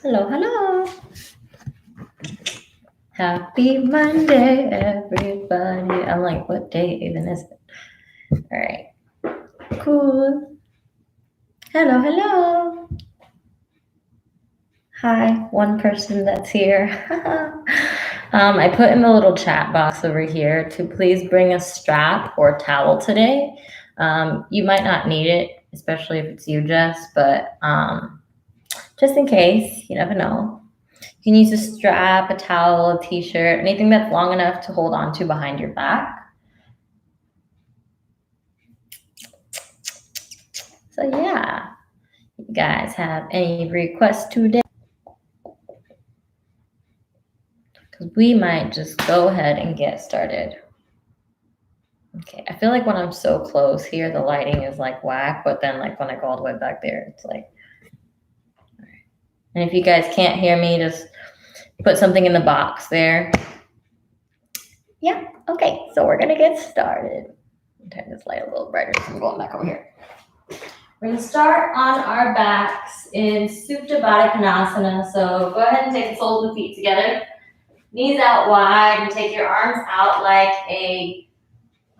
Hello, hello. Happy Monday, everybody. I'm like, what day even is it? All right, cool. Hello, hello. Hi, one person that's here. I put in the little chat box over here to please bring a strap or towel today. You might not need it, especially if it's you, Jess, but just in case, you never know. You can use a strap, a towel, a t-shirt, anything that's long enough to hold on to behind your back. So yeah, you guys have any requests today? Because we might just go ahead and get started. Okay, I feel like when I'm so close here, the lighting is like whack, but then like when I go all the way back there, it's like, all right. And if you guys can't hear me, just put something in the box there. Yeah, okay, so we're gonna get started. Turn this light a little brighter so I'm going back over here. We're going to start on our backs in Supta Baddha Konasana. So go ahead and take the soles of the feet together. Knees out wide and take your arms out like a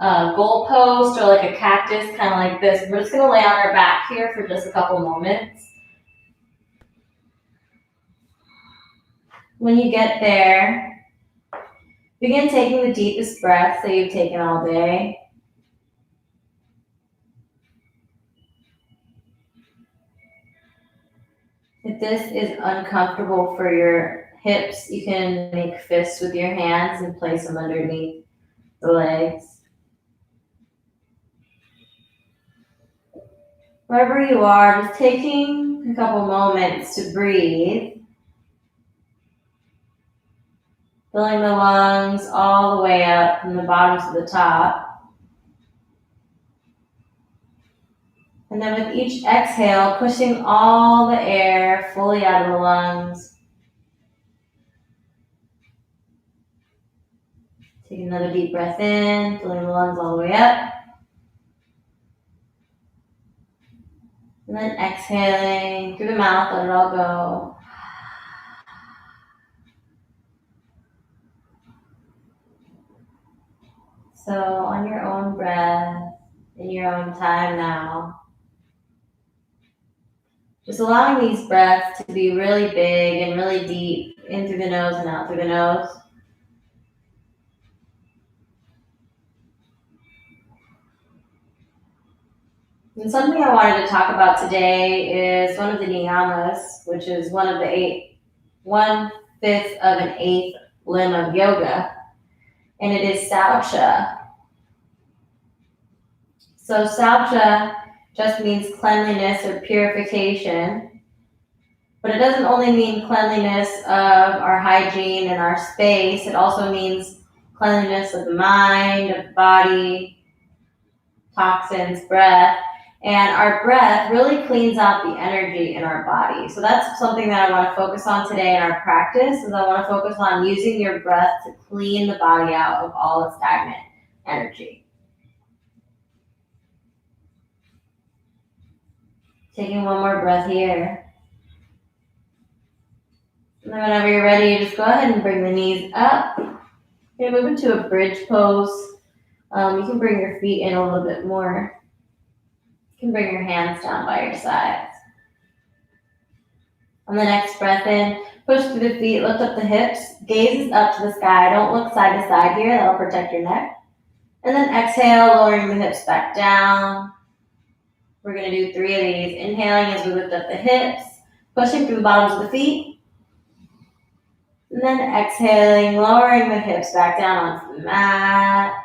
goalpost or like a cactus, kind of like this. We're just going to lay on our back here for just a couple moments. When you get there, begin taking the deepest breaths that you've taken all day. If this is uncomfortable for your hips, you can make fists with your hands and place them underneath the legs. Wherever you are, just taking a couple moments to breathe. Filling the lungs all the way up from the bottom to the top. And then with each exhale, pushing all the air fully out of the lungs. Take another deep breath in, filling the lungs all the way up. And then exhaling through the mouth, let it all go. So on your own breath, in your own time now, just allowing these breaths to be really big and really deep, in through the nose and out through the nose. And something I wanted to talk about today is one of the niyamas, which is one of the 1/5 of an eighth limb of yoga, and it is saucha. So saucha just means cleanliness or purification, but it doesn't only mean cleanliness of our hygiene and our space, it also means cleanliness of the mind, of the body, toxins, breath. And our breath really cleans out the energy in our body. So that's something that I want to focus on today in our practice, is I want to focus on using your breath to clean the body out of all its stagnant energy. Taking one more breath here. And then whenever you're ready, just go ahead and bring the knees up. You're going to move into a bridge pose. You can bring your feet in a little bit more. You can bring your hands down by your sides. On the next breath in, push through the feet, lift up the hips, gaze up to the sky. Don't look side to side here, that'll protect your neck. And then exhale, lowering the hips back down. We're going to do 3 of these. Inhaling as we lift up the hips, pushing through the bottoms of the feet. And then exhaling, lowering the hips back down onto the mat.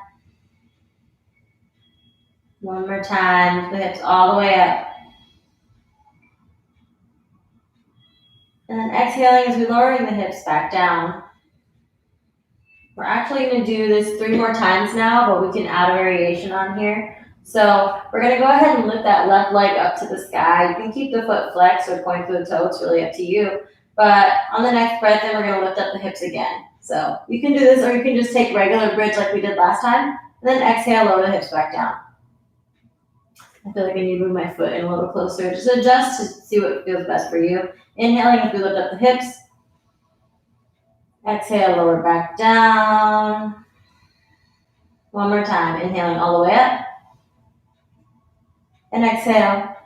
One more time, lift the hips all the way up. And then exhaling as we're lowering the hips back down. We're actually going to do this 3 more times now, but we can add a variation on here. So we're going to go ahead and lift that left leg up to the sky. You can keep the foot flexed or point to the toe. It's really up to you. But on the next breath in, we're going to lift up the hips again. So you can do this, or you can just take regular bridge like we did last time. And then exhale, lower the hips back down. I feel like I need to move my foot in a little closer. Just adjust to see what feels best for you. Inhaling as we lift up the hips. Exhale, lower back down. One more time. Inhaling all the way up. And exhale,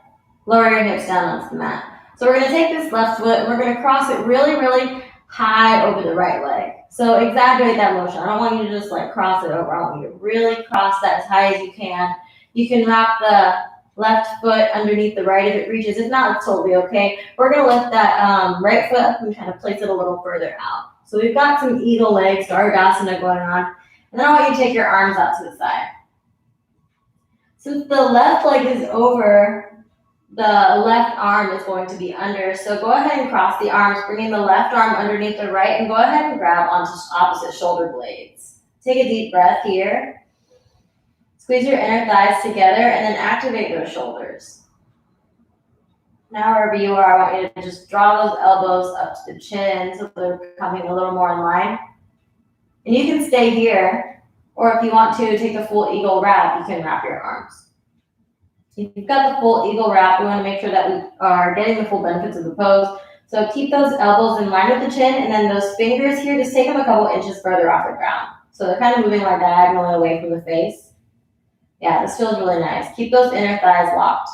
lower your hips down onto the mat. So we're going to take this left foot and we're going to cross it really, really high over the right leg. So exaggerate that motion. I don't want you to just like cross it over. I want you to really cross that as high as you can. You can wrap the left foot underneath the right if it reaches. If not, it's totally okay. We're going to lift that right foot up and kind of place it a little further out. So we've got some eagle legs, Ardhasana going on. And then I want you to take your arms out to the side. Since the left leg is over, the left arm is going to be under. So go ahead and cross the arms, bringing the left arm underneath the right, and go ahead and grab onto opposite shoulder blades. Take a deep breath here. Squeeze your inner thighs together and then activate those shoulders. Now wherever you are, I want you to just draw those elbows up to the chin so they're becoming a little more in line. And you can stay here, or if you want to take a full eagle wrap, you can wrap your arms. If you've got the full eagle wrap, we want to make sure that we are getting the full benefits of the pose. So keep those elbows in line with the chin, and then those fingers here, just take them a couple inches further off the ground. So they're kind of moving like diagonally away from the face. Yeah, this feels really nice. Keep those inner thighs locked.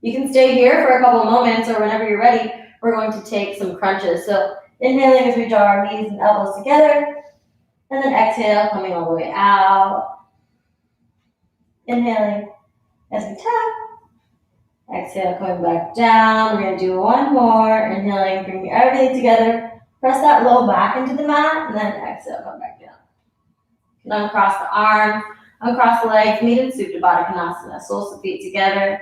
You can stay here for a couple moments, or whenever you're ready, we're going to take some crunches. So inhaling as we draw our knees and elbows together, and then exhale, coming all the way out. Inhaling as we tap. Exhale, coming back down. We're going to do one more. Inhaling, bring everything together. Press that low back into the mat, and then exhale, come back down. And uncross the arms, uncross the legs, meet in Supta Baddha Konasana. Soles of feet together,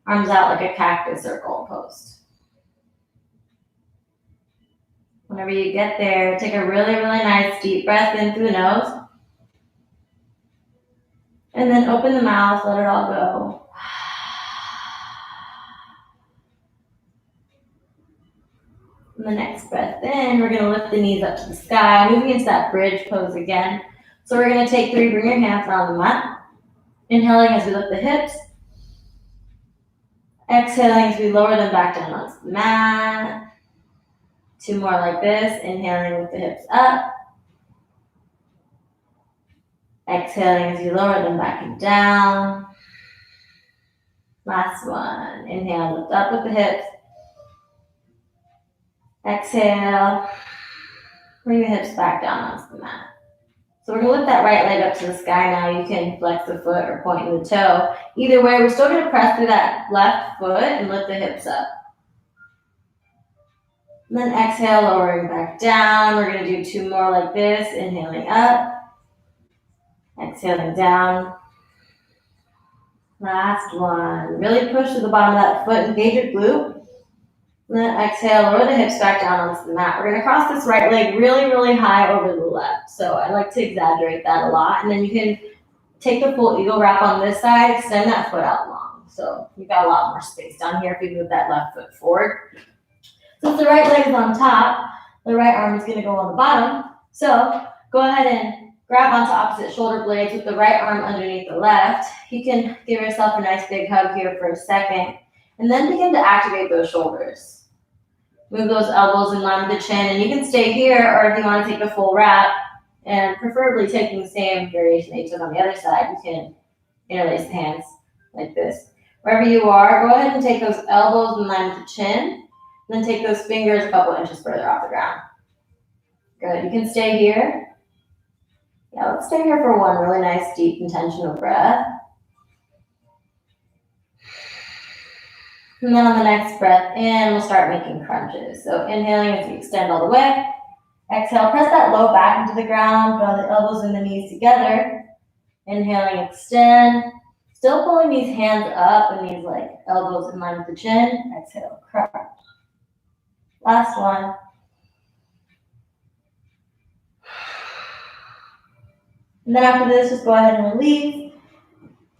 arms out like a cactus or goalpost. Whenever you get there, take a really, really nice deep breath in through the nose. And then open the mouth, let it all go. And the next breath in, we're going to lift the knees up to the sky, moving into that bridge pose again. So we're going to take 3, bring your hands around the mat. Inhaling as we lift the hips. Exhaling as we lower them back down onto the mat. 2 more like this. Inhaling with the hips up. Exhaling as you lower them back and down. Last one. Inhale, lift up with the hips. Exhale. Bring the hips back down onto the mat. So we're going to lift that right leg up to the sky now. You can flex the foot or point the toe. Either way, we're still going to press through that left foot and lift the hips up. And then exhale, lowering back down. We're going to do 2 more like this. Inhaling up. Exhaling down. Last one. Really push to the bottom of that foot. Engage your glute. And then exhale, lower the hips back down onto the mat. We're going to cross this right leg really, really high over the left. So I like to exaggerate that a lot. And then you can take the full eagle wrap on this side, extend that foot out long. So you've got a lot more space down here if you move that left foot forward. Since the right leg is on top, the right arm is going to go on the bottom. So go ahead and grab onto opposite shoulder blades with the right arm underneath the left. You can give yourself a nice big hug here for a second. And then begin to activate those shoulders. Move those elbows in line with the chin, and you can stay here, or if you want to take the full wrap, and preferably taking the same variation that you took on the other side, you can interlace the hands like this. Wherever you are, go ahead and take those elbows in line with the chin, and then take those fingers a couple inches further off the ground. Good, you can stay here. Yeah, let's stay here for one really nice, deep, intentional breath. And then on the next breath in, we'll start making crunches. So inhaling as you extend all the way. Exhale, press that low back into the ground. Draw the elbows and the knees together. Inhaling, extend. Still pulling these hands up and these like elbows in line with the chin. Exhale, crunch. Last one. And then after this, just go ahead and release.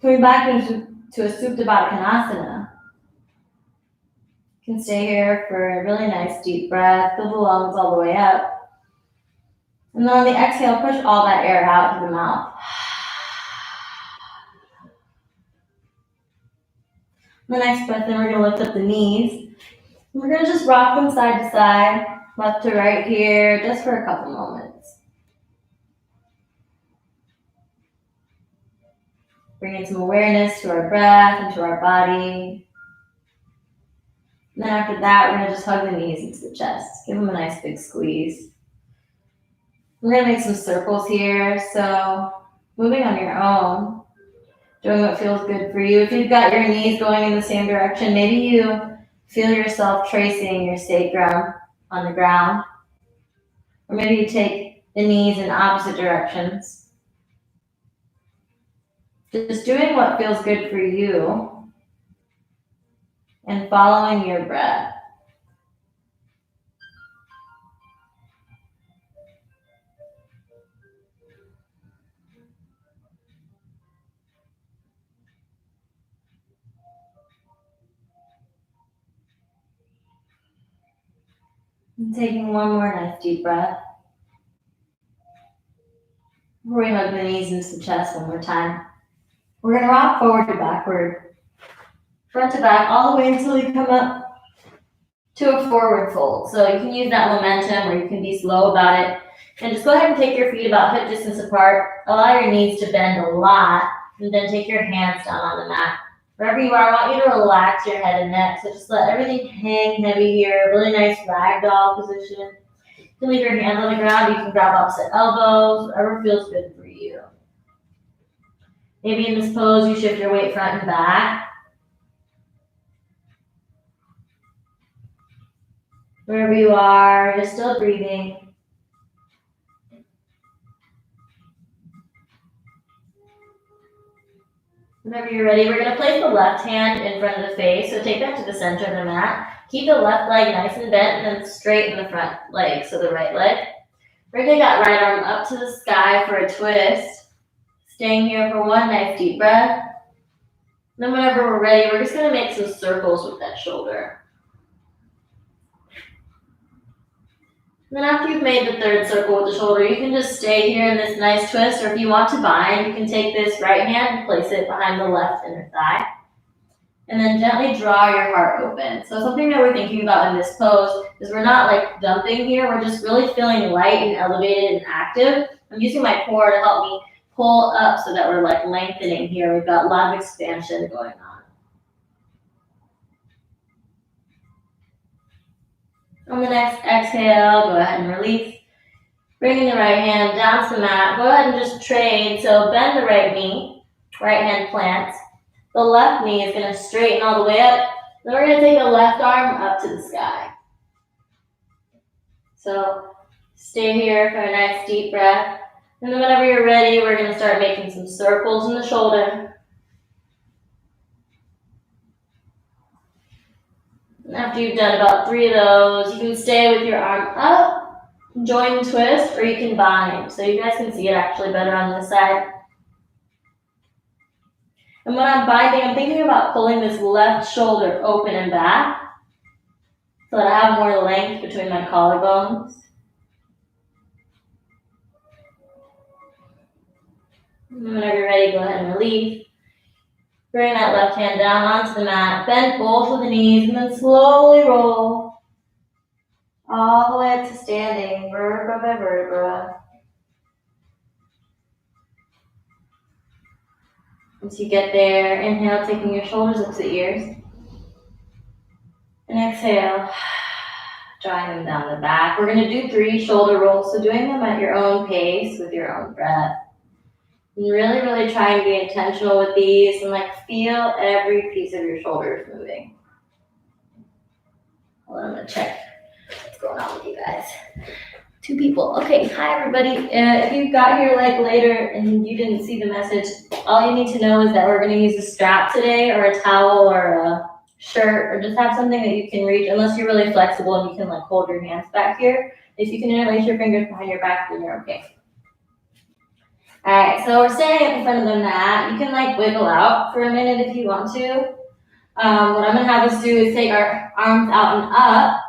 Coming back into a Supta Baddha Konasana. You can stay here for a really nice deep breath. Fill the lungs all the way up. And then on the exhale, push all that air out through the mouth. The next breath in, we're gonna lift up the knees. We're gonna just rock them side to side, left to right here, just for a couple moments. Bringing some awareness to our breath and to our body. And then after that, we're gonna just hug the knees into the chest. Give them a nice big squeeze. We're gonna make some circles here. So moving on your own, doing what feels good for you. If you've got your knees going in the same direction, maybe you feel yourself tracing your sacrum on the ground. Or maybe you take the knees in opposite directions. Just doing what feels good for you and following your breath. And taking one more nice deep breath. Before we hug the knees into the chest one more time. We're gonna rock forward to backward, front to back, all the way until you come up to a forward fold. So you can use that momentum or you can be slow about it. And just go ahead and take your feet about hip distance apart. Allow your knees to bend a lot. And then take your hands down on the mat. Wherever you are, I want you to relax your head and neck. So just let everything hang heavy here. Really nice ragdoll position. You can leave your hands on the ground. You can grab opposite elbows. Whatever feels good for you. Maybe in this pose, you shift your weight front and back. Wherever you are, you're still breathing. Whenever you're ready, we're going to place the left hand in front of the face. So take that to the center of the mat. Keep the left leg nice and bent and then straighten the front leg, so the right leg. We're going to take that right arm up to the sky for a twist. Staying here for one nice deep breath. Then whenever we're ready, we're just going to make some circles with that shoulder. And then after you've made the third circle with the shoulder, you can just stay here in this nice twist, or if you want to bind, you can take this right hand and place it behind the left inner thigh. And then gently draw your heart open. So something that we're thinking about in this pose is we're not like dumping here, we're just really feeling light and elevated and active. I'm using my core to help me pull up so that we're like lengthening here. We've got a lot of expansion going on. On the next exhale, go ahead and release. Bringing the right hand down to the mat. Go ahead and just trade. So bend the right knee, right hand plants. The left knee is going to straighten all the way up. Then we're going to take the left arm up to the sky. So stay here for a nice deep breath. And then whenever you're ready, we're going to start making some circles in the shoulder. And after you've done about 3 of those, you can stay with your arm up, join the twist, or you can bind. So you guys can see it actually better on this side. And when I'm binding, I'm thinking about pulling this left shoulder open and back so that I have more length between my collarbones. And whenever you're ready, go ahead and release. Bring that left hand down onto the mat. Bend both of the knees and then slowly roll all the way up to standing, vertebra by vertebra. Once you get there, inhale, taking your shoulders up to the ears. And exhale, drawing them down the back. We're going to do 3 shoulder rolls, so doing them at your own pace with your own breath. And really, really try and be intentional with these and like feel every piece of your shoulders moving. Hold on, I'm going to check what's going on with you guys. 2 people. Okay, hi everybody. If you got here like later and you didn't see the message, all you need to know is that we're going to use a strap today or a towel or a shirt or just have something that you can reach unless you're really flexible and you can like hold your hands back here. If you can interlace your fingers behind your back, then you're okay. All right, so we're standing at the front of the mat. You can like wiggle out for a minute if you want to. What I'm gonna have us do is take our arms out and up.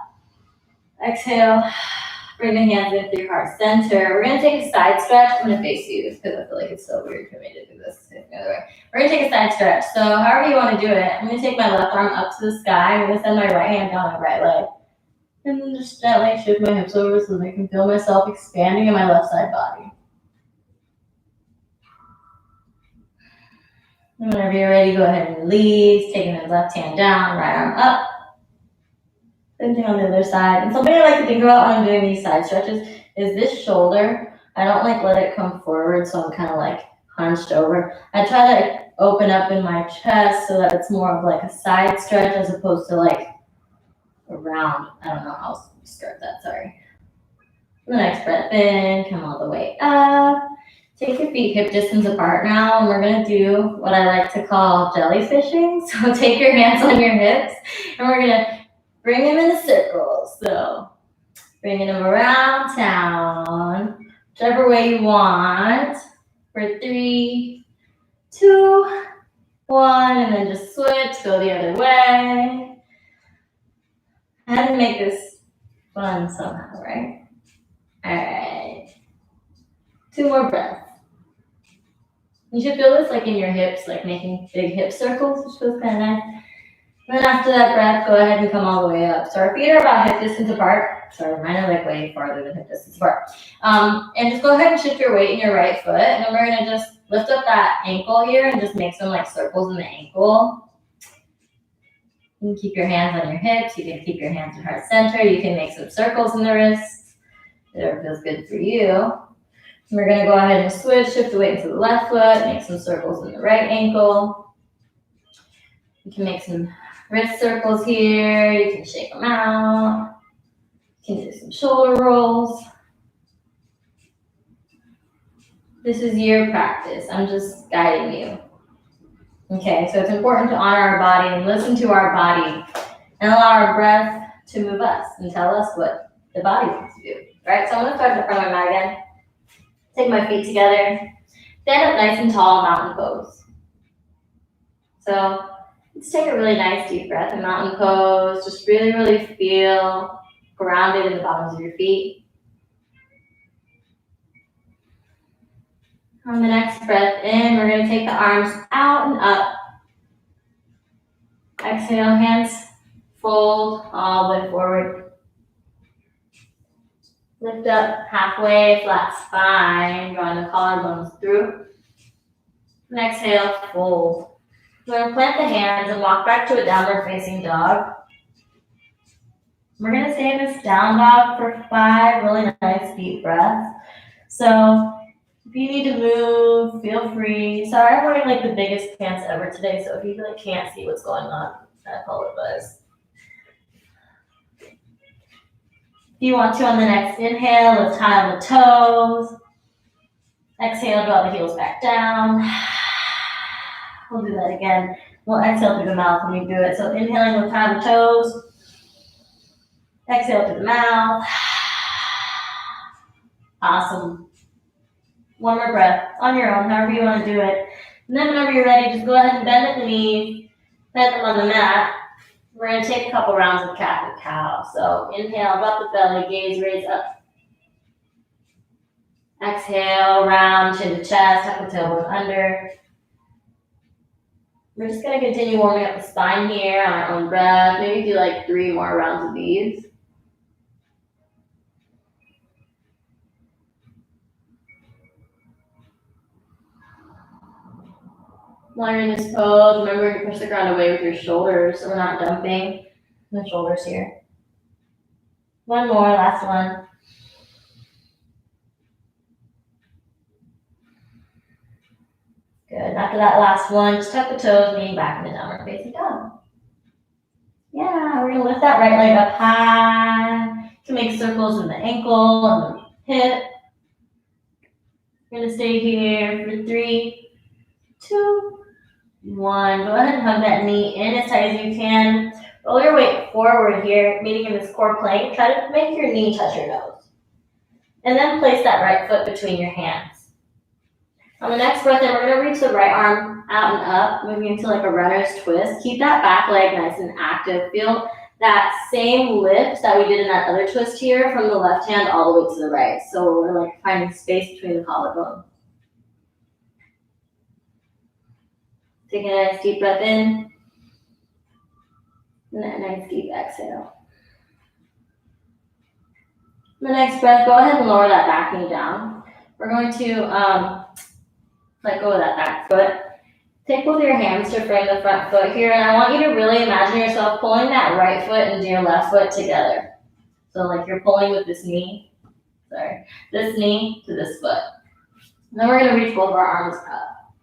Exhale, Bring the hands in through heart center. We're gonna take a side stretch. I'm gonna face you because I feel like it's so weird for me to do this the other way. We're gonna take a side stretch. So however you want to do it, I'm gonna take my left arm up to the sky. I'm gonna send my right hand down my right leg. And then just gently shift my hips over so that I can feel myself expanding in my left side body. And whenever you're ready, go ahead and release, taking the left hand down, right arm up. Same thing on the other side. And something I like to think about when I'm doing these side stretches is this shoulder. I don't like let it come forward, so I'm kind of like hunched over. I try to like open up in my chest so that it's more of like a side stretch as opposed to like around. I don't know how else to start that, sorry. The next breath in, come all the way up. Take your feet hip distance apart now, and we're gonna do what I like to call jellyfishing. So take your hands on your hips, and we're gonna bring them in circles. So bringing them around town, whichever way you want. For 3, 2, 1, and then just switch, go the other way. And make this fun somehow, right? All right. 2 more breaths. You should feel this like in your hips, like making big hip circles, which feels kind of nice. And then after that breath, go ahead and come all the way up. So our feet are about hip distance apart. Sorry, mine are like way farther than hip distance apart. And just go ahead and shift your weight in your right foot. And then we're gonna just lift up that ankle here and just make some like circles in the ankle. You can keep your hands on your hips. You can keep your hands in heart center. You can make some circles in the wrists. Whatever feels good for you. We're going to go ahead and switch, shift the weight into the left foot, make some circles in the right ankle. You can make some wrist circles here. You can shake them out. You can do some shoulder rolls. This is your practice. I'm just guiding you. Okay, so it's important to honor our body and listen to our body and allow our breath to move us and tell us what the body wants to do. Right, so I'm going to start in the front of my mat again. Take my feet together, stand up nice and tall, mountain pose. So let's take a really nice deep breath in mountain pose. Just really, really feel grounded in the bottoms of your feet. On the next breath in, we're going to take the arms out and up. Exhale, hands fold all the way forward. Lift up halfway, flat spine, drawing the collarbones through. And exhale, fold. We're going to plant the hands and walk back to a downward facing dog. We're going to stay in this down dog for 5 really nice deep breaths. So if you need to move, feel free. Sorry, I'm wearing like the biggest pants ever today, so if you like can't see what's going on, I apologize. If you want to, on the next inhale, lift high on the toes. Exhale, draw the heels back down. We'll do that again. We'll exhale through the mouth when we do it. So inhaling, lift high on the toes. Exhale through the mouth. Awesome. One more breath on your own, however you want to do it. And then whenever you're ready, just go ahead and bend at the knees, plant them on the mat. We're going to take a couple rounds of cat and cow. So inhale, drop the belly, gaze, raise up. Exhale, round, chin to chest, tuck the tailbone under. We're just going to continue warming up the spine here on our own breath. Maybe do like 3 more rounds of these. While you're in this pose, remember to push the ground away with your shoulders so we're not dumping the shoulders here. One more, last one. Good. After that last one, just tuck the toes, lean back in the downward facing dog. Yeah, we're going to lift that right leg up high. You can make circles in the ankle and the hip. We're going to stay here for 3, 2, 1. Go ahead and hug that knee in as tight as you can. Roll your weight forward here, meeting in this core plank. Try to make your knee touch your nose. And then place that right foot between your hands. On the next breath in, we're going to reach the right arm out and up, moving into like a runner's twist. Keep that back leg nice and active. Feel that same lift that we did in that other twist here from the left hand all the way to the right. So we're like finding space between the collarbones. Take a nice deep breath in. And a nice deep exhale. The next breath, go ahead and lower that back knee down. We're going to let go of that back foot. Take both your hands to frame the front foot here, and I want you to really imagine yourself pulling that right foot into your left foot together. So like you're pulling with this knee, this knee to this foot. And then we're going to reach both of our arms up.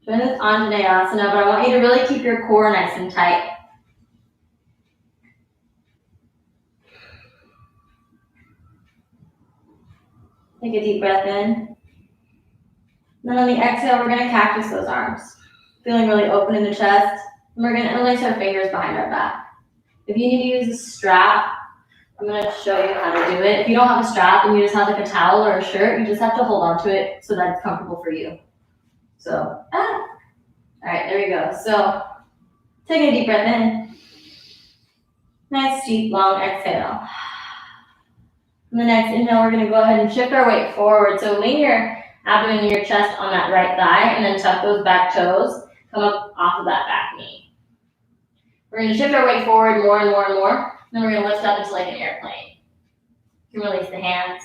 Join this Anjaneyasana, but I want you to really keep your core nice and tight. Take a deep breath in. Then on the exhale, we're going to cactus those arms. Feeling really open in the chest. And we're going to interlace our fingers behind our back. If you need to use a strap, I'm going to show you how to do it. If you don't have a strap and you just have like a towel or a shirt, you just have to hold on to it so that it's comfortable for you. So, all right, there we go. So, take a deep breath in. Nice, deep, long exhale. On the next inhale, we're going to go ahead and shift our weight forward. So, lean your abdomen and your chest on that right thigh, and then tuck those back toes. Come up off of that back knee. We're going to shift our weight forward more and more and more. Then we're going to lift up into like an airplane. You can release the hands.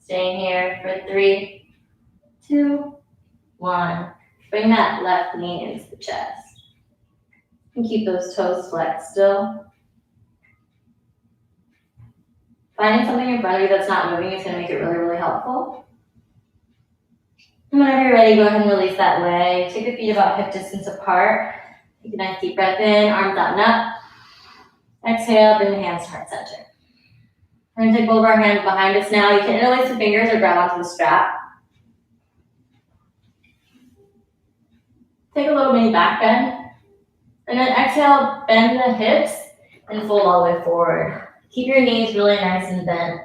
Staying here for 3, 2, 1. Bring that left knee into the chest. And keep those toes flexed still. Finding something in front of you that's not moving is going to make it really, really helpful. And whenever you're ready, go ahead and release that leg. Take the feet about hip distance apart. Take a nice deep breath in, arms out and up. Exhale, bring the hands to heart center. We're going to take both of our hands behind us now. You can interlace the fingers or grab onto the strap. Take a little mini back bend. And then exhale, bend the hips and fold all the way forward. Keep your knees really nice and bent.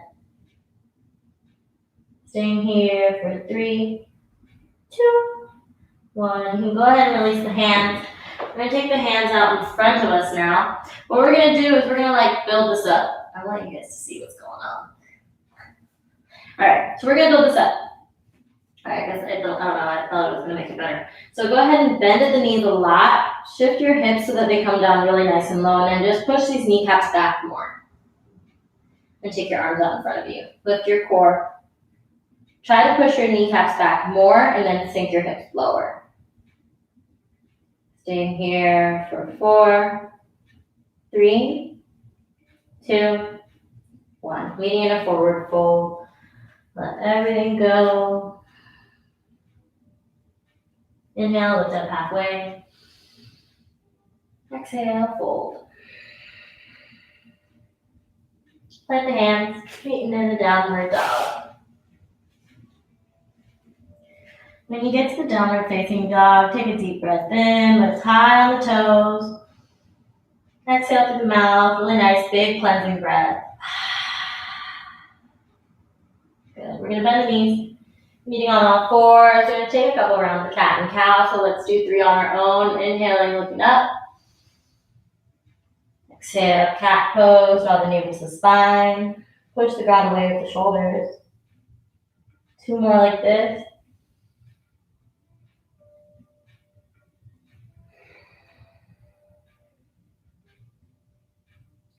Staying here for 3, 2, 1. You can go ahead and release the hands. We're going to take the hands out in front of us now. What we're going to do is we're going to like build this up. I want you guys to see what's going on. All right, so we're going to build this up. All right, I don't know, I thought it was going to make it better. So go ahead and bend at the knees a lot. Shift your hips so that they come down really nice and low, and then just push these kneecaps back more. And take your arms out in front of you. Lift your core. Try to push your kneecaps back more and then sink your hips lower. Staying here for 4, 3, 2, 1. Meeting in a forward fold. Let everything go. Inhale, lift up halfway. Exhale, fold. Let the hands straighten in the downward dog. When you get to the downward facing dog, take a deep breath in, lift high on the toes. Exhale through the mouth, really nice big cleansing breath. Good, we're going to bend the knees, meeting on all fours. We're going to take a couple rounds of cat and cow, so let's do 3 on our own. Inhaling, looking up. Exhale, cat pose, draw the navel to the spine. Push the ground away with the shoulders. 2 more like this.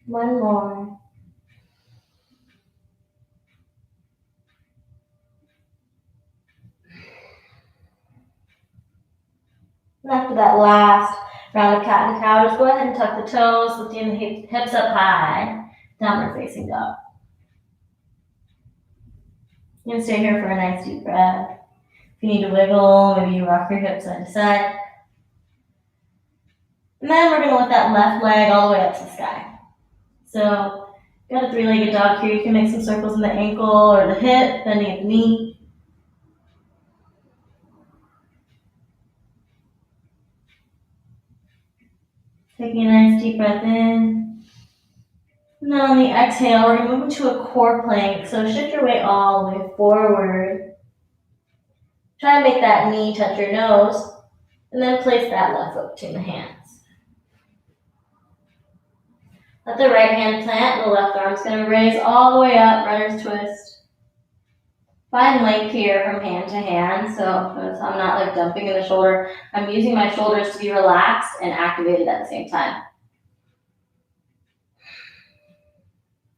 One more. And after that last round of cat and cow, just go ahead and tuck the toes, lifting the hips up high, downward facing dog. You can stay here for a nice deep breath. If you need to wiggle, maybe you rock your hips side to side. And then we're going to lift that left leg all the way up to the sky. So, if you got a 3-legged dog here, you can make some circles in the ankle or the hip, bending at the knee. Taking a nice deep breath in. And then on the exhale, we're going to move into a core plank. So shift your weight all the way forward. Try to make that knee touch your nose. And then place that left foot between the hands. Let the right hand plant, the left arm's gonna raise all the way up, runner's twist. Find length here from hand to hand, so notice I'm not like dumping in the shoulder. I'm using my shoulders to be relaxed and activated at the same time.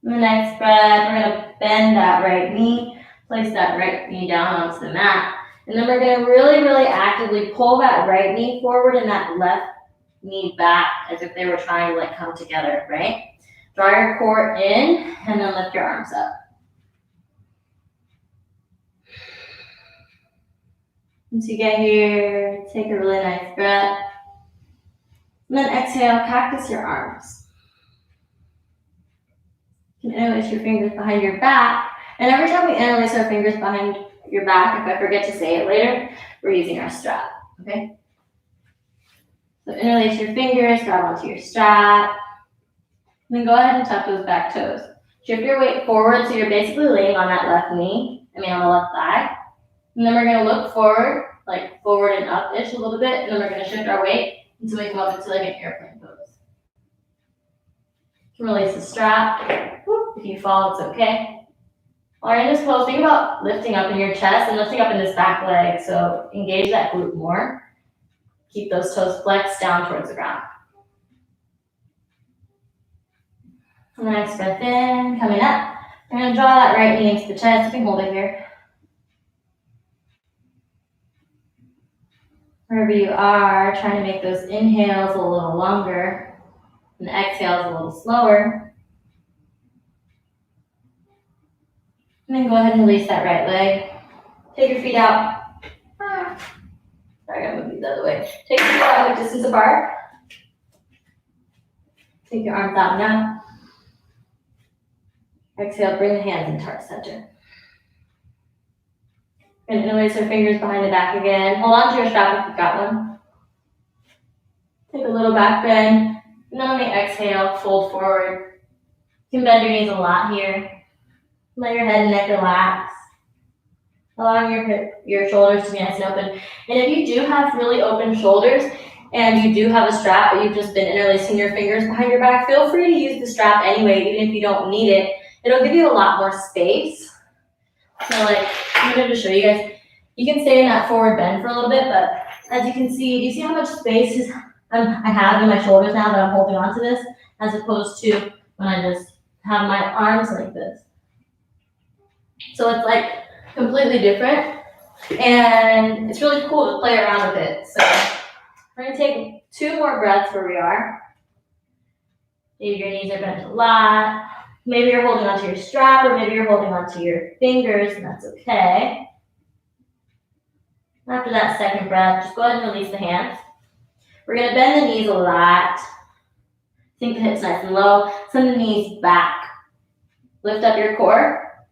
And the next breath, we're gonna bend that right knee, place that right knee down onto the mat. And then we're gonna really, really actively pull that right knee forward and that left knee back as if they were trying to like come together, right? Draw your core in and then lift your arms up. Once you get here, take a really nice breath. And then exhale, cactus your arms. You can interlace your fingers behind your back. And every time we interlace our fingers behind your back, if I forget to say it later, we're using our strap, okay? So interlace your fingers, grab onto your strap. And then go ahead and tuck those back toes. Shift your weight forward so you're basically laying on that left knee, on the left thigh. And then we're gonna look forward, like forward and up-ish a little bit, and then we're gonna shift our weight until we come up into like an airplane pose. You can release the strap. If you fall, it's okay. While you're in this pose, think about lifting up in your chest and lifting up in this back leg, so engage that glute more. Keep those toes flexed down towards the ground. And the next breath in, coming up. We're gonna draw that right knee into the chest. You can hold it here. Wherever you are, trying to make those inhales a little longer and the exhales a little slower. And then go ahead and release that right leg. Take your feet out. Sorry, I'm gonna move the other way. Take your feet out like distance apart. Take your arms out now. Exhale, bring the hands into heart center. And interlace your fingers behind the back again. Hold on to your strap if you've got one. Take a little back bend. And then on the exhale, fold forward. You can bend your knees a lot here. Let your head and neck relax. Allowing your shoulders to be nice and open. And if you do have really open shoulders and you do have a strap, but you've just been interlacing your fingers behind your back, feel free to use the strap anyway, even if you don't need it. It'll give you a lot more space. So like, I'm going to show you guys. You can stay in that forward bend for a little bit, but as you can see, do you see how much space I have in my shoulders now that I'm holding on to this, as opposed to when I just have my arms like this. So it's like completely different, and it's really cool to play around with it. So we're going to take 2 more breaths where we are. Maybe your knees are bent a lot. Maybe you're holding onto your strap, or maybe you're holding onto your fingers, and that's okay. After that second breath, just go ahead and release the hands. We're going to bend the knees a lot. Sink the hips nice and low. Send the knees back. Lift up your core.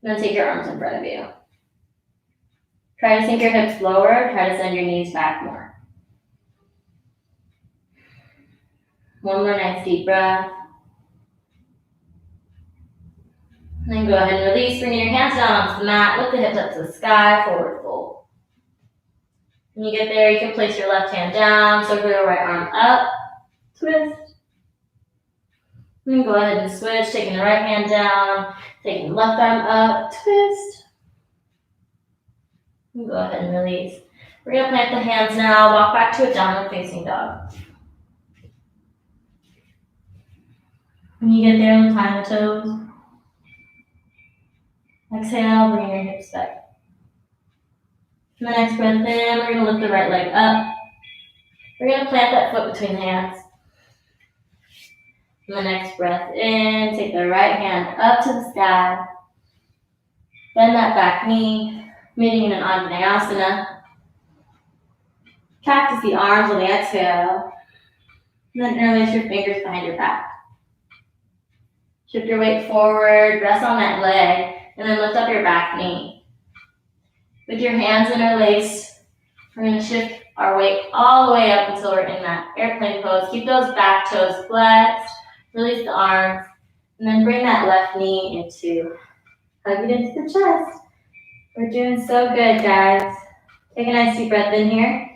And then take your arms in front of you. Try to sink your hips lower. Try to send your knees back more. One more nice deep breath. And then go ahead and release, bringing your hands down onto the mat, lift the hips up to the sky, forward fold. When you get there, you can place your left hand down, circle your right arm up, twist. And then go ahead and switch, taking the right hand down, taking the left arm up, twist. And go ahead and release. We're going to plant the hands now, walk back to a downward facing dog. When you get there, untie the toes. Exhale, bring your hips back. And the next breath in, we're going to lift the right leg up. We're going to plant that foot between the hands. And the next breath in, take the right hand up to the sky. Bend that back knee, meeting in an Anjaneyasana. Cactus the arms on the exhale. And then interlace your fingers behind your back. Shift your weight forward, rest on that leg, and then lift up your back knee. With your hands interlaced, we're going to shift our weight all the way up until we're in that airplane pose. Keep those back toes flexed, release the arms, and then bring that left knee into, hug it into the chest. We're doing so good, guys. Take a nice deep breath in here.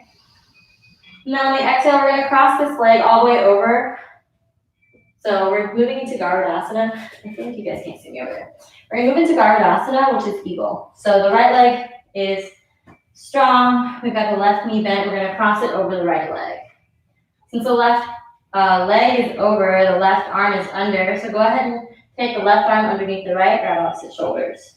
And then on the exhale, we're going to cross this leg all the way over So we're moving into Garudasana. I feel like you guys can't see me over there. We're gonna move into Garudasana, which is eagle. So the right leg is strong. We've got the left knee bent. We're gonna cross it over the right leg. Since the left leg is over, the left arm is under. So go ahead and take the left arm underneath the right, grab opposite shoulders.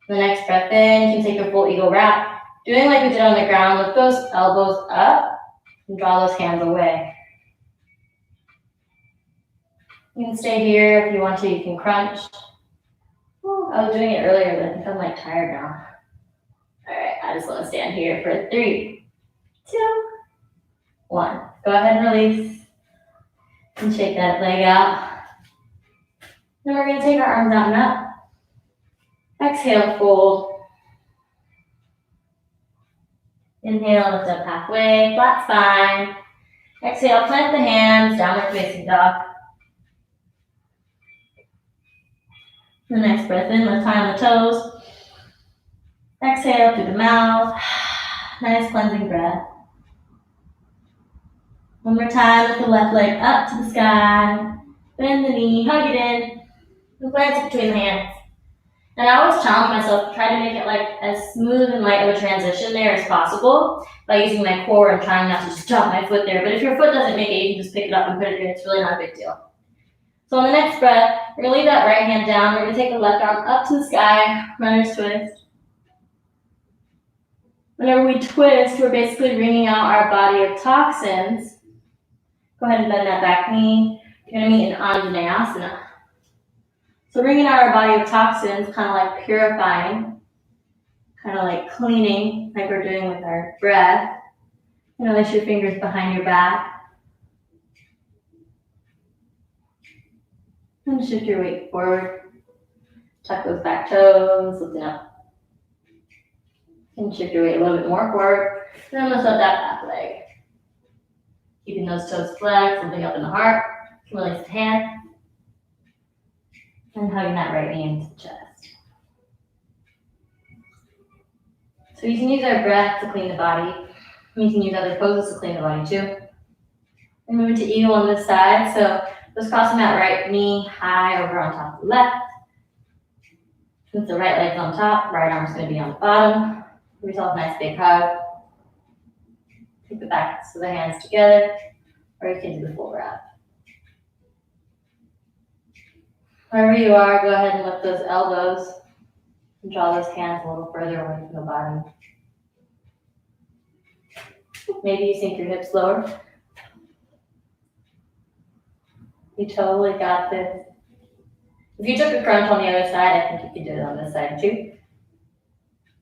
The next breath in, you can take a full eagle wrap. Doing like we did on the ground, lift those elbows up and draw those hands away. You can stay here if you want to, you can crunch. Ooh, I was doing it earlier, but I think I'm like tired now. All right, I just want to stand here for 3, 2, 1. Go ahead and release. And shake that leg out. Then we're going to take our arms out and up. Exhale, fold. Inhale, lift up halfway, flat spine. Exhale, plant the hands, downward facing dog. The next breath in, lift high on the toes. Exhale through the mouth. Nice cleansing breath. One more time, lift the left leg up to the sky. Bend the knee, hug it in, and plant it between the hands. And I always challenge myself to try to make it like as smooth and light of a transition there as possible by using my core and trying not to just dump my foot there. But if your foot doesn't make it, you can just pick it up and put it in. It's really not a big deal. So on the next breath, we're going to leave that right hand down. We're going to take the left arm up to the sky, runner's twist. Whenever we twist, we're basically wringing out our body of toxins. Go ahead and bend that back knee. You're going to meet in Anjaneyasana. So wringing out our body of toxins, kind of like purifying, kind of like cleaning, like we're doing with our breath. You know, place your fingers behind your back. And shift your weight forward. Tuck those back toes, lifting up. And shift your weight a little bit more forward. And then lift up that back leg. Keeping those toes flexed, lifting up in the heart. You can release the hand. And hugging that right knee into the chest. So you can use our breath to clean the body. You can use other poses to clean the body too. And move into eagle on this side. So just crossing that right knee high over on top of the left. Since the right leg's on top, right arm's going to be on the bottom. Give yourself a nice big hug. Take the backs of the hands together, or you can do the full wrap. Wherever you are, go ahead and lift those elbows and draw those hands a little further away from the body. Maybe you sink your hips lower. You totally got this. If you took a crunch on the other side, I think you can do it on this side too.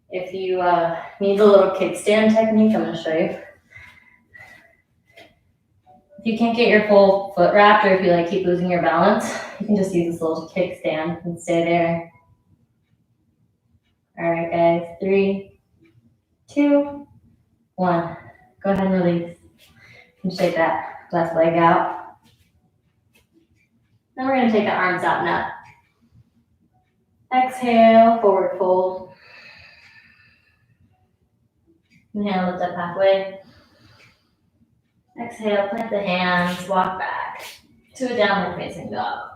If you need a little kickstand technique, I'm going to show you. If you can't get your full foot wrapped, or if you keep losing your balance, you can just use this little kickstand and stay there. All right, guys, 3, 2, 1. Go ahead and release. And shake that left leg out. Then we're going to take the arms out and up. Exhale, forward fold. Inhale, lift up halfway. Exhale, plant the hands, walk back to a downward facing dog.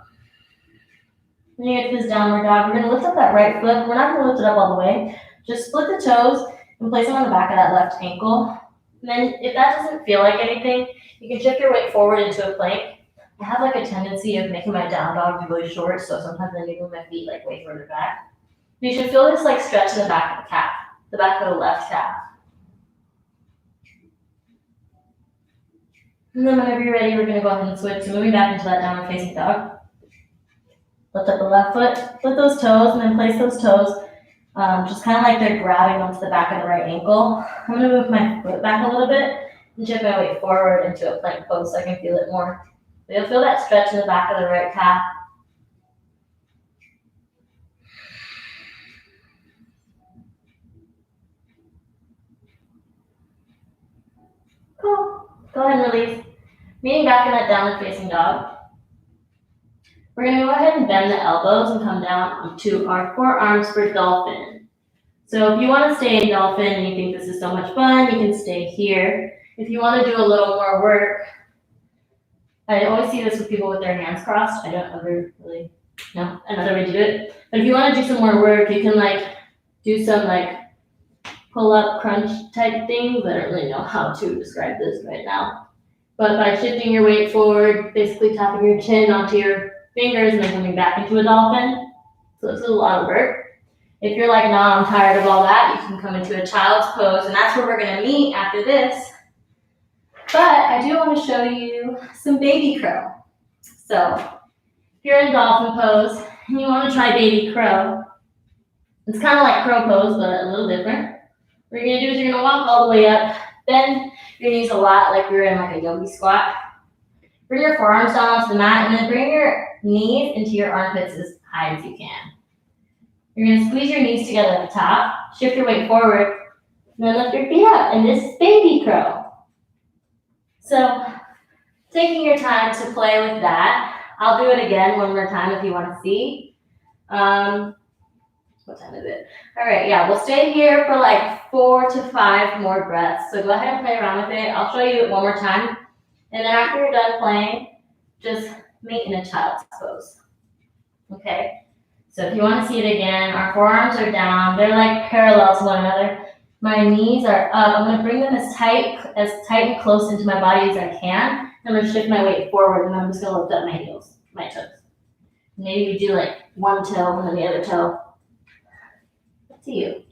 When you get to this downward dog, we're going to lift up that right foot. We're not going to lift it up all the way. Just split the toes and place them on the back of that left ankle. And then if that doesn't feel like anything, you can shift your weight forward into a plank. I have a tendency of making my down dog really short, so sometimes I move my feet way further back. You should feel this stretch in the back of the calf, the back of the left calf. And then whenever you're ready, we're going to go ahead and switch to moving back into that downward facing dog. Lift up the left foot, lift those toes, and then place those toes just kind of like they're grabbing onto the back of the right ankle. I'm going to move my foot back a little bit and shift my weight forward into a plank pose so I can feel it more. So you'll feel that stretch in the back of the right calf. Cool. Go ahead and release. Meeting back in that downward facing dog. We're going to go ahead and bend the elbows and come down onto our forearms for dolphin. So if you want to stay in dolphin and you think this is so much fun, you can stay here. If you want to do a little more work, I always see this with people with their hands crossed. I don't ever really know another way to do it. But if you want to do some more work, you can like do some like pull up crunch type things. I don't really know how to describe this right now. But by shifting your weight forward, basically tapping your chin onto your fingers and then coming back into a dolphin. So this is a lot of work. If you're like, nah, I'm tired of all that, you can come into a child's pose, and that's where we're gonna meet after this. But I do want to show you some baby crow. So if you're in dolphin pose and you want to try baby crow, it's kind of like crow pose, but a little different. What you're gonna do is you're gonna walk all the way up, bend your knees a lot like you're in like a yogi squat. Bring your forearms down onto the mat, and then bring your knees into your armpits as high as you can. You're gonna squeeze your knees together at the top, shift your weight forward, and then lift your feet up, and this is baby crow. So, taking your time to play with that. I'll do it again one more time if you want to see. What time is it? All right, yeah, we'll stay here for like 4 to 5 more breaths. So go ahead and play around with it. I'll show you it one more time. And then after you're done playing, just meet in a child's pose. Okay? So if you want to see it again, our forearms are down. They're like parallel to one another. My knees are up. I'm going to bring them as tight and close into my body as I can. I'm going to shift my weight forward, and I'm just going to lift up my heels, my toes. Maybe we do like one toe and then the other toe. Up to you.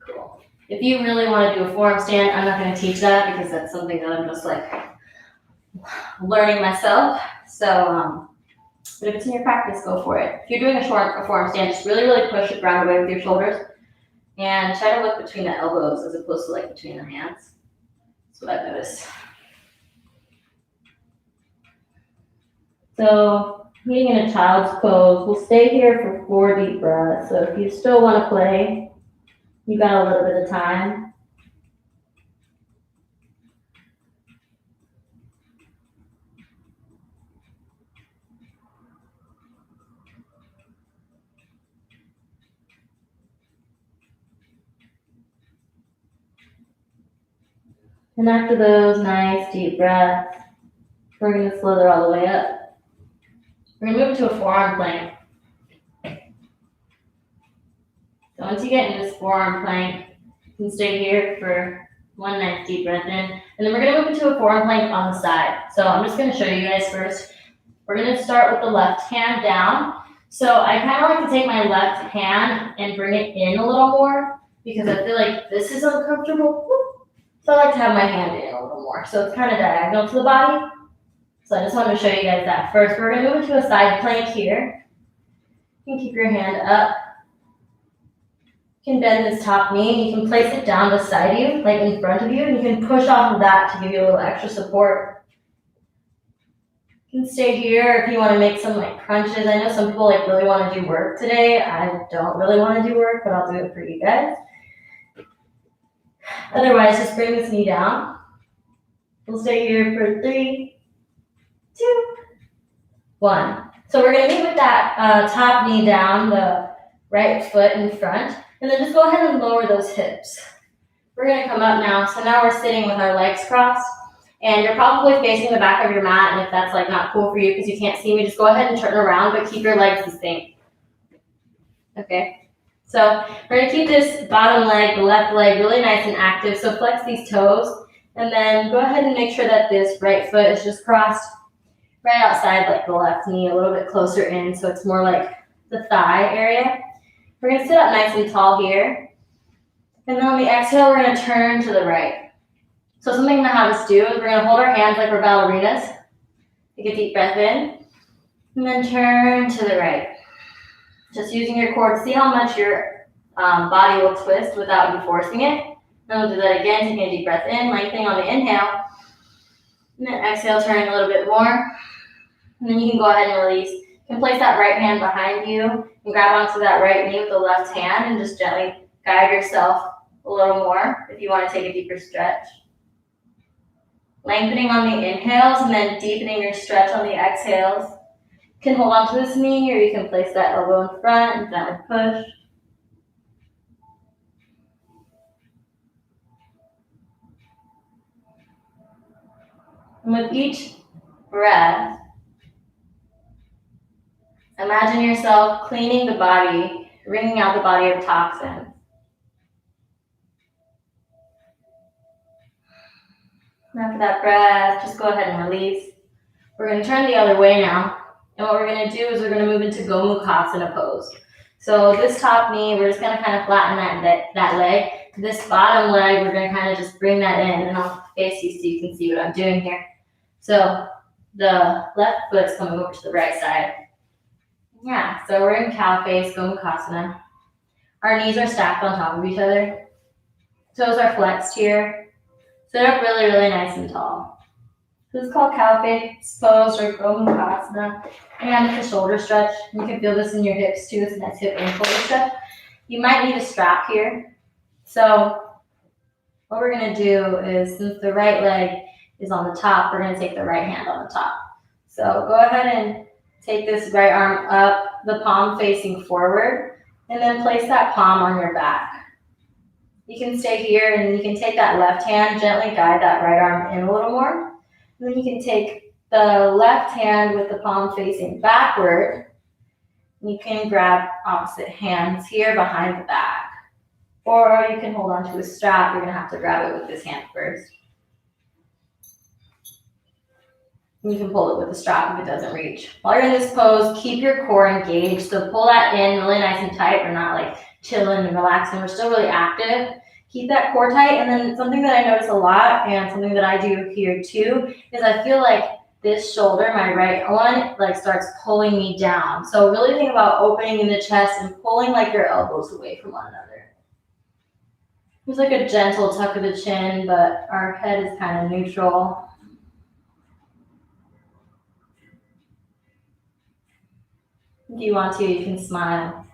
Cool. If you really want to do a forearm stand, I'm not going to teach that because that's something that I'm just like learning myself. So, but if it's in your practice, go for it. If you're doing a forearm stand, just really, really push the ground away with your shoulders and try to look between the elbows as opposed to like between the hands. That's what I've noticed. So, meeting in a child's pose, we'll stay here for 4 deep breaths. So if you still want to play, you got a little bit of time. And after those nice deep breaths, we're going to slither all the way up. We're going to move into a forearm plank. So once you get into this forearm plank, you can stay here for 1 nice deep breath in. And then we're going to move into a forearm plank on the side. So I'm just going to show you guys first. We're going to start with the left hand down. So I kind of like to take my left hand and bring it in a little more because I feel like this is uncomfortable. So I like to have my hand in a little more. So it's kind of diagonal to the body. So I just wanted to show you guys that first. We're going to move into a side plank here. You can keep your hand up. You can bend this top knee. You can place it down beside you, like in front of you, and you can push off of that to give you a little extra support. You can stay here if you want to make some like crunches. I know some people like really want to do work today. I don't really want to do work, but I'll do it for you guys. Otherwise, just bring this knee down. We'll stay here for 3, 2, 1. So we're going to meet with that top knee down, the right foot in front, and then just go ahead and lower those hips. We're going to come up now. So now we're sitting with our legs crossed, and you're probably facing the back of your mat, and if that's like not cool for you because you can't see me, just go ahead and turn around, but keep your legs the same. Okay. So we're going to keep this bottom leg, the left leg, really nice and active. So flex these toes, and then go ahead and make sure that this right foot is just crossed right outside like the left knee, a little bit closer in, so it's more like the thigh area. We're going to sit up nice and tall here. And then on the exhale, we're going to turn to the right. So something I'm going to have us do is we're going to hold our hands like we're ballerinas. Take a deep breath in, and then turn to the right. Just using your core to see how much your body will twist without you forcing it. Then we'll do that again, taking a deep breath in, lengthening on the inhale. And then exhale, turning a little bit more. And then you can go ahead and release. You can place that right hand behind you and grab onto that right knee with the left hand and just gently guide yourself a little more if you want to take a deeper stretch. Lengthening on the inhales and then deepening your stretch on the exhales. You can hold on to this knee or you can place that elbow in front and downward push. And with each breath, imagine yourself cleaning the body, wringing out the body of toxins. And after that breath, just go ahead and release. We're going to turn the other way now. And what we're going to do is we're going to move into Gomukhasana pose. So this top knee, we're just going to kind of flatten that leg. This bottom leg, we're going to kind of just bring that in. And I'll face you so you can see what I'm doing here. So the left foot's coming over to the right side. Yeah, so we're in cow face, Gomukhasana. Our knees are stacked on top of each other. Toes are flexed here. Sit up really, really nice and tall. This is called cow face pose or Gomukhasana. And it's a shoulder stretch. You can feel this in your hips too. It's a nice hip and shoulder stretch. You might need a strap here. So what we're going to do is, since the right leg is on the top, we're going to take the right hand on the top. So go ahead and take this right arm up, the palm facing forward, and then place that palm on your back. You can stay here and you can take that left hand, gently guide that right arm in a little more. And then you can take the left hand with the palm facing backward. You can grab opposite hands here behind the back. Or you can hold on to a strap. You're going to have to grab it with this hand first. You can pull it with the strap if it doesn't reach. While you're in this pose, keep your core engaged. So pull that in really nice and tight. We're not like chilling and relaxing. We're still really active. Keep that core tight. And then something that I notice a lot and something that I do here too is I feel like this shoulder, my right one, like starts pulling me down. So really think about opening in the chest and pulling like your elbows away from one another. There's like a gentle tuck of the chin, but our head is kind of neutral. If you want to, you can smile.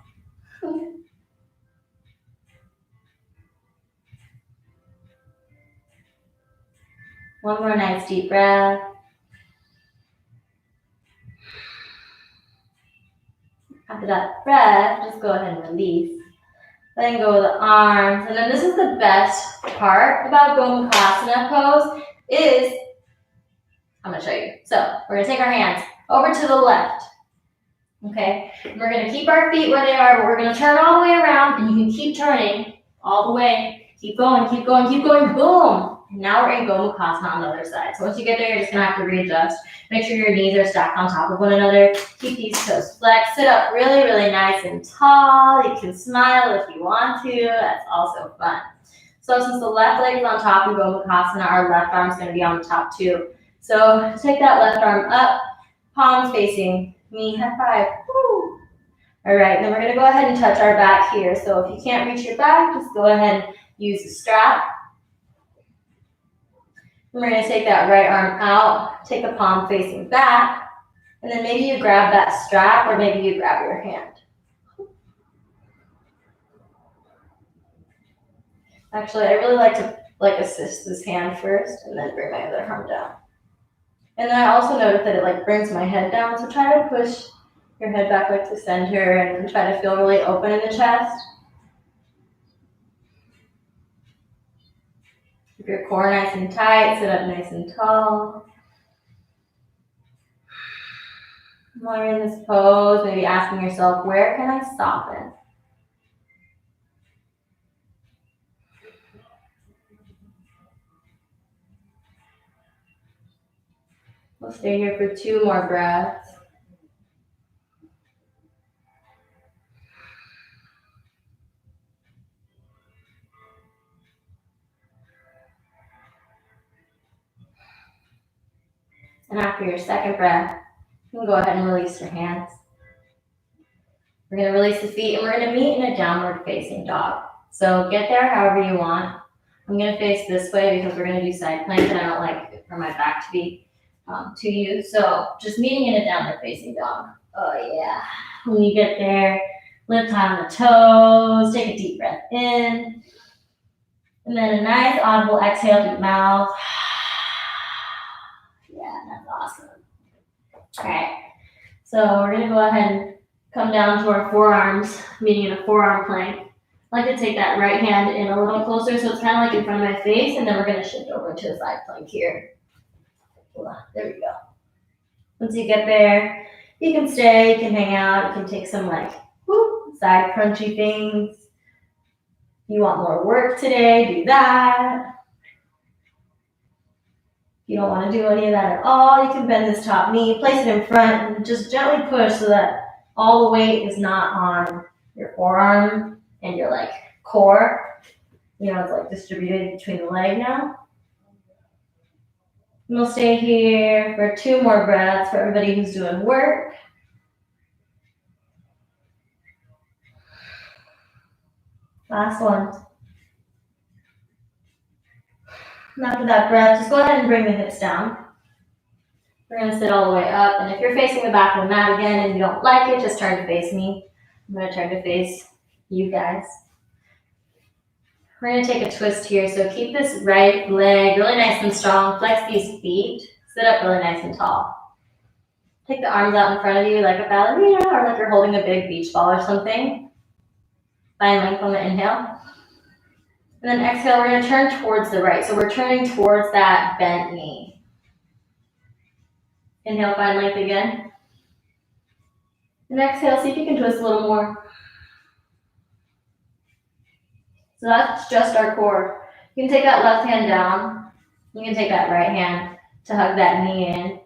One more nice deep breath. After that breath, just go ahead and release. Letting go of the arms. And then this is the best part about Gomukhasana pose is, I'm going to show you. So we're going to take our hands over to the left. Okay, and we're going to keep our feet where they are, but we're going to turn all the way around, and you can keep turning all the way. Keep going, keep going, keep going, boom. And now we're in Gomukhasana on the other side. So once you get there, you're just going to have to readjust. Make sure your knees are stacked on top of one another. Keep these toes flexed. Sit up really, really nice and tall. You can smile if you want to. That's also fun. So since the left leg is on top in Gomukhasana, our left arm is going to be on the top too. So take that left arm up, palms facing me, high five. Woo. All right, then we're going to go ahead and touch our back here. So if you can't reach your back, just go ahead and use the strap. And we're going to take that right arm out, take the palm facing back, and then maybe you grab that strap or maybe you grab your hand. Actually, I really like to assist this hand first and then bring my other arm down. And then I also notice that it brings my head down, so try to push your head back to center and try to feel really open in the chest. Keep your core nice and tight, sit up nice and tall. While you're in this pose, maybe asking yourself, where can I soften? We'll stay here for 2 more breaths. And after your second breath, you can go ahead and release your hands. We're going to release the feet and we're going to meet in a downward facing dog. So get there however you want. I'm going to face this way because we're going to do side plank and I don't like it for my back to be to you. So just meeting in a downward facing dog. Oh yeah. When you get there, lift on the toes, take a deep breath in. And then a nice audible exhale through the mouth. Yeah, that's awesome. All right. So we're going to go ahead and come down to our forearms, meeting in a forearm plank. I like to take that right hand in a little closer so it's kind of like in front of my face, and then we're going to shift over to the side plank here. There we go. Once you get there, you can stay, you can hang out, you can take some side crunchy things. If you want more work today, do that. If you don't want to do any of that at all, you can bend this top knee, place it in front, and just gently push so that all the weight is not on your forearm and your core. It's distributed between the leg now. And we'll stay here for 2 more breaths for everybody who's doing work. Last one. And after that breath, just go ahead and bring the hips down. We're going to sit all the way up. And if you're facing the back of the mat again and you don't like it, just turn to face me. I'm going to turn to face you guys. We're going to take a twist here. So keep this right leg really nice and strong. Flex these feet. Sit up really nice and tall. Take the arms out in front of you like a ballerina or like you're holding a big beach ball or something. Find length on the inhale. And then exhale, we're going to turn towards the right. So we're turning towards that bent knee. Inhale, find length again. And exhale, see if you can twist a little more. So that's just our core. You can take that left hand down. You can take that right hand to hug that knee in.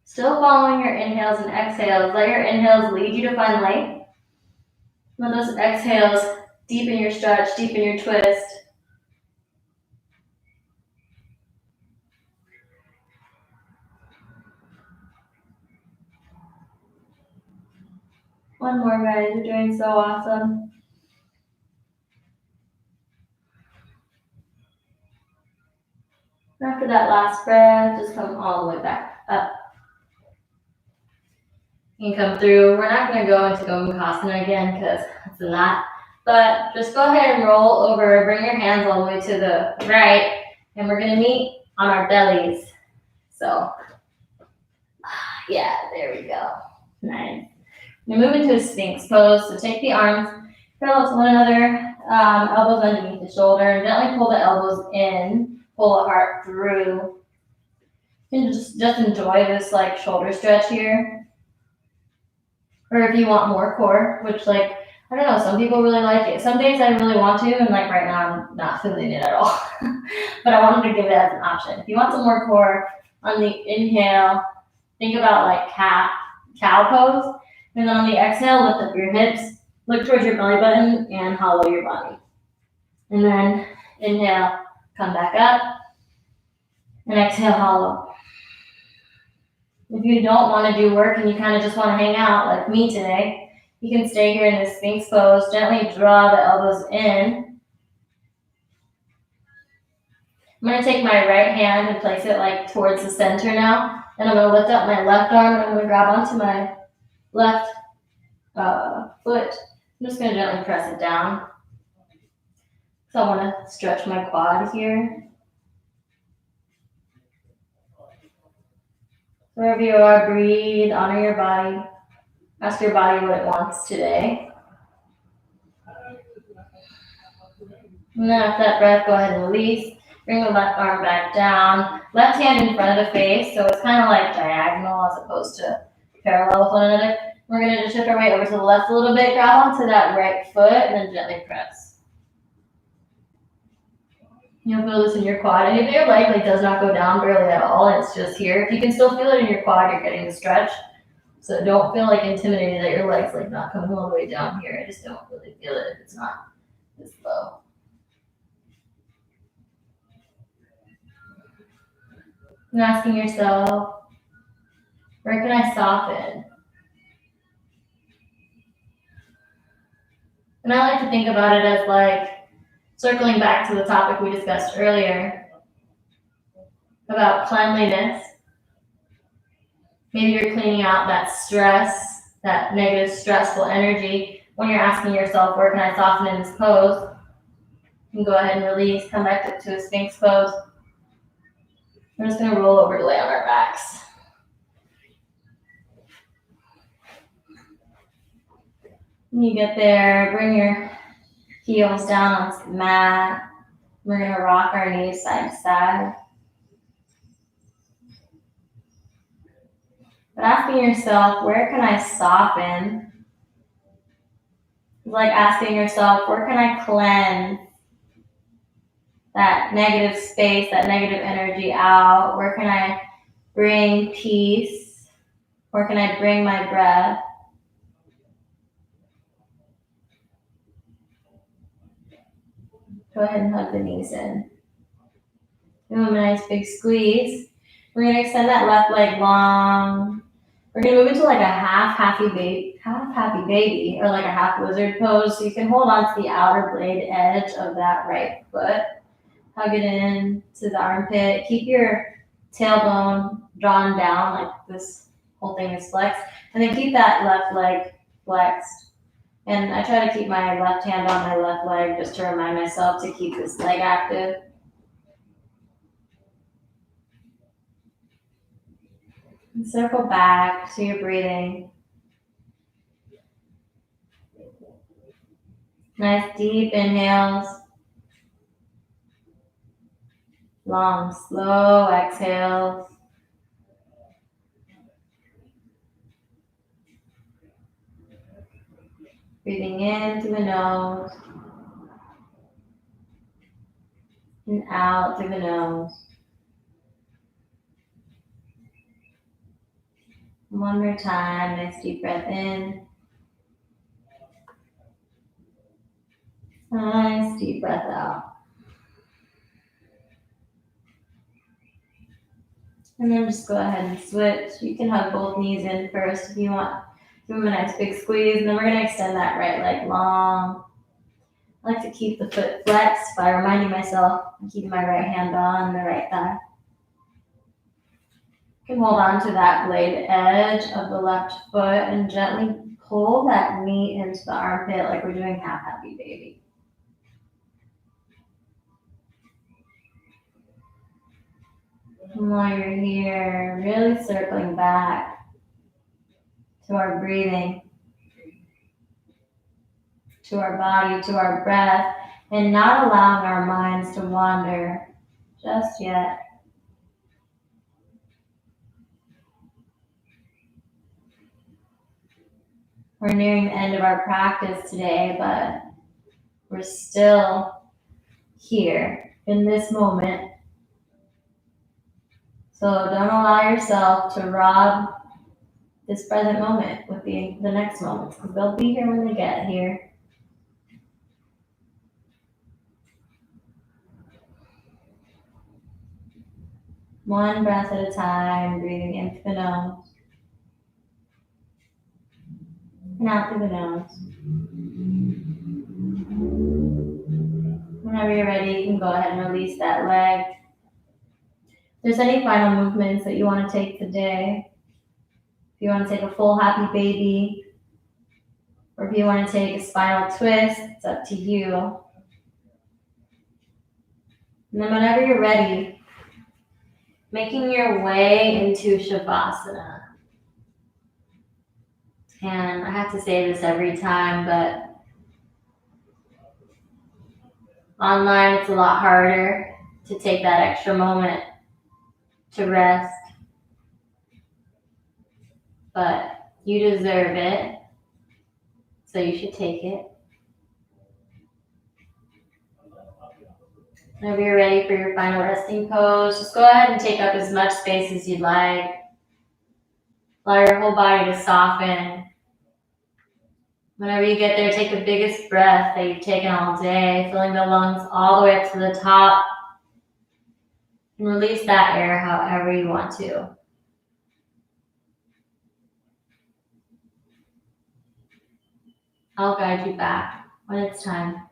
Still following your inhales and exhales. Let your inhales lead you to find length. Let those exhales deepen your stretch, deepen your twist. One more, guys. You're doing so awesome. After that last breath, just come all the way back up. You can come through. We're not going to go into Gomukhasana again because it's a lot. But just go ahead and roll over. Bring your hands all the way to the right. And we're going to meet on our bellies. So, yeah, there we go. Nice. We're moving to a Sphinx pose. So take the arms parallel to one another, elbows underneath the shoulder, and gently pull the elbows in. Pull the heart through. You can just enjoy this shoulder stretch here. Or if you want more core, which I don't know, some people really like it. Some days I really want to, and right now I'm not feeling it at all. But I wanted to give it as an option. If you want some more core, on the inhale, think about cow pose. And then on the exhale, lift up your hips, look towards your belly button, and hollow your body. And then inhale, come back up, and exhale, hollow. If you don't want to do work and you kind of just want to hang out like me today, you can stay here in this Sphinx pose. Gently draw the elbows in. I'm going to take my right hand and place it towards the center now. And I'm going to lift up my left arm and I'm going to grab onto my left foot. I'm just going to gently press it down. So I want to stretch my quad here. Wherever you are, breathe, honor your body. Ask your body what it wants today. And then after that breath, go ahead and release. Bring the left arm back down. Left hand in front of the face, so it's kind of diagonal as opposed to parallel with one another. We're going to just shift our weight over to the left a little bit. Grab onto that right foot and then gently press. You'll feel this in your quad. And if your leg does not go down barely at all, and it's just here, if you can still feel it in your quad, you're getting the stretch. So don't feel intimidated that your leg's not coming all the way down here. I just don't really feel it if it's not this low. And asking yourself, where can I soften? And I like to think about it as circling back to the topic we discussed earlier about cleanliness. Maybe you're cleaning out that stress, that negative, stressful energy. When you're asking yourself, where can I soften in this pose? You can go ahead and release, come back up to a Sphinx pose. We're just going to roll over to lay on our backs. When you get there, bring your heels down onto the mat. We're going to rock our knees side to side. But asking yourself, where can I soften? It's like asking yourself, where can I cleanse that negative space, that negative energy out? Where can I bring peace? Where can I bring my breath? Go ahead and hug the knees in. Give them a nice big squeeze. We're gonna extend that left leg long. We're gonna move into like a half happy baby, or like a half lizard pose. So you can hold on to the outer blade edge of that right foot. Hug it in to the armpit. Keep your tailbone drawn down, like this whole thing is flexed. And then keep that left leg flexed. And I try to keep my left hand on my left leg just to remind myself to keep this leg active. And circle back to your breathing. Nice deep inhales. Long, slow exhales. Breathing in through the nose and out through the nose. One more time, nice deep breath in. Nice deep breath out. And then just go ahead and switch. You can hug both knees in first if you want. Give them a nice big squeeze. And then we're going to extend that right leg long. I like to keep the foot flexed by reminding myself I'm keeping my right hand on the right thigh. You can hold on to that blade edge of the left foot and gently pull that knee into the armpit like we're doing half happy baby. And while you're here, really circling back to our breathing, to our body, to our breath, and not allowing our minds to wander just yet. We're nearing the end of our practice today, but we're still here in this moment. So don't allow yourself to rob this present moment with the next moments, because they'll be here when they get here. One breath at a time, breathing in through the nose and out through the nose. Whenever you're ready, you can go ahead and release that leg. If there's any final movements that you want to take today, if you want to take a full happy baby, or if you want to take a spinal twist, it's up to you. And then whenever you're ready, making your way into Shavasana. And I have to say this every time, but online it's a lot harder to take that extra moment to rest. But you deserve it, so you should take it. Whenever you're ready for your final resting pose, just go ahead and take up as much space as you'd like. Allow your whole body to soften. Whenever you get there, take the biggest breath that you've taken all day, filling the lungs all the way up to the top. And release that air however you want to. I'll guide you back when it's time.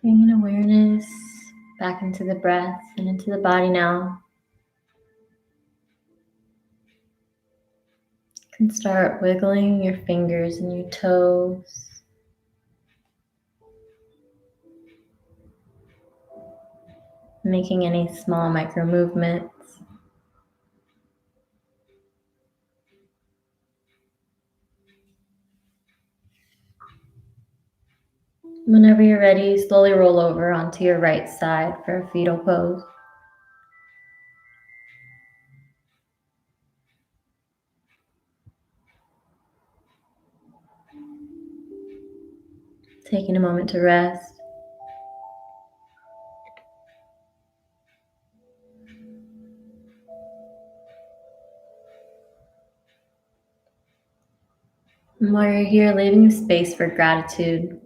Bringing awareness back into the breath and into the body now. You can start wiggling your fingers and your toes. Making any small micro movements. Whenever you're ready, slowly roll over onto your right side for a fetal pose. Taking a moment to rest. And while you're here, leaving space for gratitude.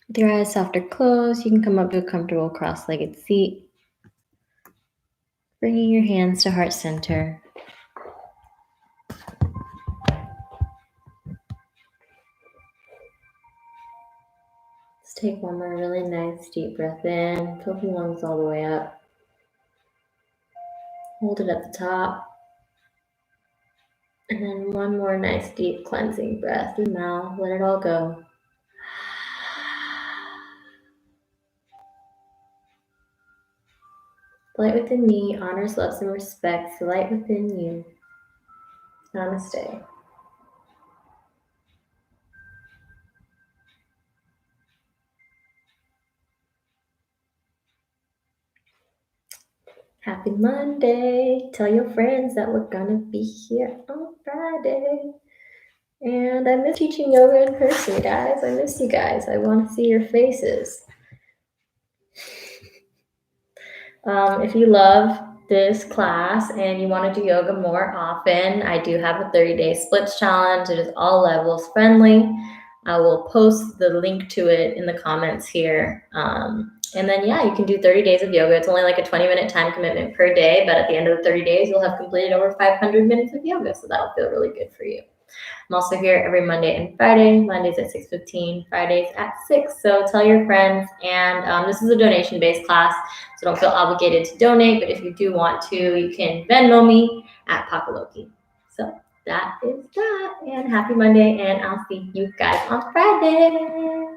With your eyes soft or closed, you can come up to a comfortable cross-legged seat. Bringing your hands to heart center. Let's take one more really nice deep breath in. Fill the lungs all the way up. Hold it at the top. And then one more nice deep cleansing breath through the mouth. Let it all go. Light within me honors, loves, and respects the light within you. Namaste. Happy Monday. Tell your friends that we're gonna be here on Friday. And I miss teaching yoga in person, guys. I miss you guys. I want to see your faces. If you love this class and you want to do yoga more often, I do have a 30-day splits challenge. It is all levels friendly. I will post the link to it in the comments here. And then, yeah, you can do 30 days of yoga. It's only like a 20-minute time commitment per day, but at the end of the 30 days, you'll have completed over 500 minutes of yoga. So that'll feel really good for you. I'm also here every Monday and Friday. Mondays at 6:15, Fridays at 6. So tell your friends. And this is a donation-based class, so don't feel obligated to donate. But if you do want to, you can Venmo me at Pakaloki. So that is that. And happy Monday, and I'll see you guys on Friday.